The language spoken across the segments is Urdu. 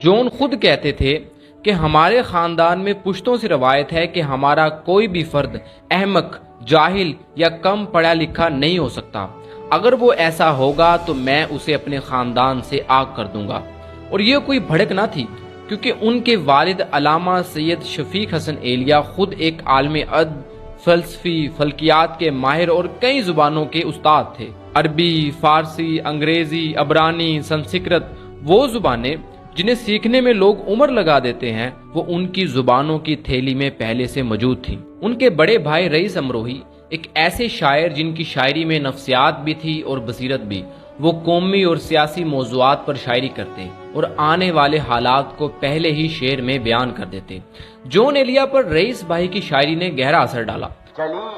جون خود کہتے تھے کہ ہمارے خاندان میں پشتوں سے روایت ہے کہ ہمارا کوئی بھی فرد احمق، جاہل یا کم پڑھا لکھا نہیں ہو سکتا۔ اگر وہ ایسا ہوگا تو میں اسے اپنے خاندان سے آگ کر دوں گا۔ اور یہ کوئی بھڑک نہ تھی، کیونکہ ان کے والد علامہ سید شفیق حسن ایلیا خود ایک عالم ادب، فلسفی، فلکیات کے ماہر اور کئی زبانوں کے استاد تھے۔ عربی، فارسی، انگریزی، عبرانی، سنسکرت، وہ زبانیں جنہیں سیکھنے میں لوگ عمر لگا دیتے ہیں، وہ ان کی زبانوں کی تھیلی میں پہلے سے موجود تھیں۔ ان کے بڑے بھائی رئیس امروہی ایک ایسے شاعر جن کی شاعری میں نفسیات بھی تھی اور بصیرت بھی۔ وہ قومی اور سیاسی موضوعات پر شاعری کرتے اور آنے والے حالات کو پہلے ہی شعر میں بیان کر دیتے۔ جون ایلیا پر رئیس بھائی کی شاعری نے گہرا اثر ڈالا۔ چلی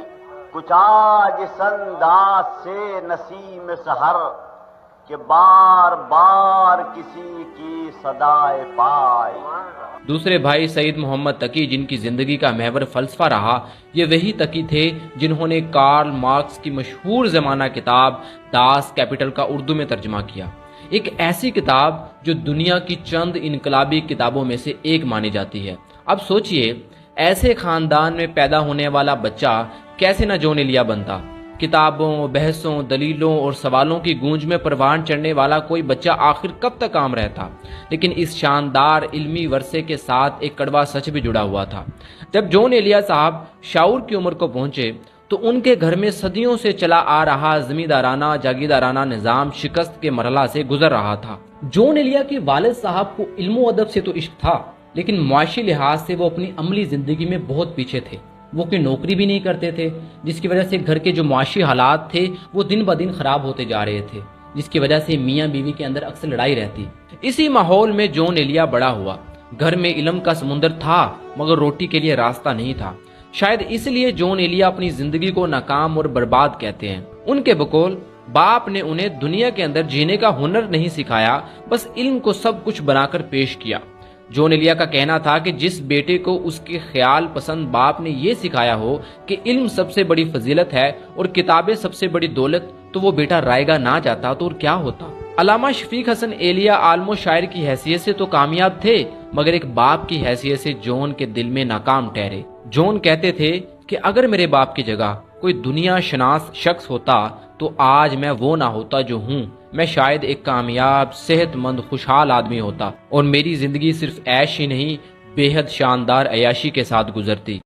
کچھ آج سنداز سے نسیم سحر کہ بار بار کسی کی صدائے پائی۔ دوسرے بھائی سعید محمد تقی، جن کی زندگی کا محور فلسفہ رہا، یہ وہی تقی تھے جنہوں نے کارل مارکس کی مشہور زمانہ کتاب داس کیپٹل کا اردو میں ترجمہ کیا، ایک ایسی کتاب جو دنیا کی چند انقلابی کتابوں میں سے ایک مانی جاتی ہے۔ اب سوچئے، ایسے خاندان میں پیدا ہونے والا بچہ کیسے نہ جون ایلیا بنتا۔ کتابوں، بحثوں، دلیلوں اور سوالوں کی گونج میں پروان چڑھنے والا کوئی بچہ آخر کب تک عام رہتا؟ لیکن اس شاندار علمی ورثے کے ساتھ ایک کڑوا سچ بھی جڑا ہوا تھا۔ جب جون ایلیا صاحب شعور کی عمر کو پہنچے تو ان کے گھر میں صدیوں سے چلا آ رہا زمیندارانہ جاگیردارانہ نظام شکست کے مرحلہ سے گزر رہا تھا۔ جون ایلیا کے والد صاحب کو علم و ادب سے تو عشق تھا، لیکن معاشی لحاظ سے وہ اپنی عملی زندگی میں بہت پیچھے تھے۔ وہ کوئی نوکری بھی نہیں کرتے تھے، جس کی وجہ سے گھر کے جو معاشی حالات تھے وہ دن بدن خراب ہوتے جا رہے تھے، جس کی وجہ سے میاں بیوی کے اندر اکثر لڑائی رہتی۔ اسی ماحول میں جون ایلیا بڑا ہوا۔ گھر میں علم کا سمندر تھا مگر روٹی کے لیے راستہ نہیں تھا۔ شاید اس لیے جون ایلیا اپنی زندگی کو ناکام اور برباد کہتے ہیں۔ ان کے بقول باپ نے انہیں دنیا کے اندر جینے کا ہنر نہیں سکھایا، بس علم کو سب کچھ بنا کر پیش کیا۔ جون ایلیا کا کہنا تھا کہ جس بیٹے کو اس کے خیال پسند باپ نے یہ سکھایا ہو کہ علم سب سے بڑی فضیلت ہے اور کتابیں سب سے بڑی دولت، تو وہ بیٹا رائے گا نہ جاتا تو اور کیا ہوتا۔ علامہ شفیق حسن ایلیا عالم و شاعر کی حیثیت سے تو کامیاب تھے، مگر ایک باپ کی حیثیت سے جون کے دل میں ناکام ٹھہرے۔ جون کہتے تھے کہ اگر میرے باپ کی جگہ کوئی دنیا شناس شخص ہوتا تو آج میں وہ نہ ہوتا جو ہوں، میں شاید ایک کامیاب، صحت مند، خوشحال آدمی ہوتا، اور میری زندگی صرف عیش ہی نہیں، بے حد شاندار عیاشی کے ساتھ گزرتی۔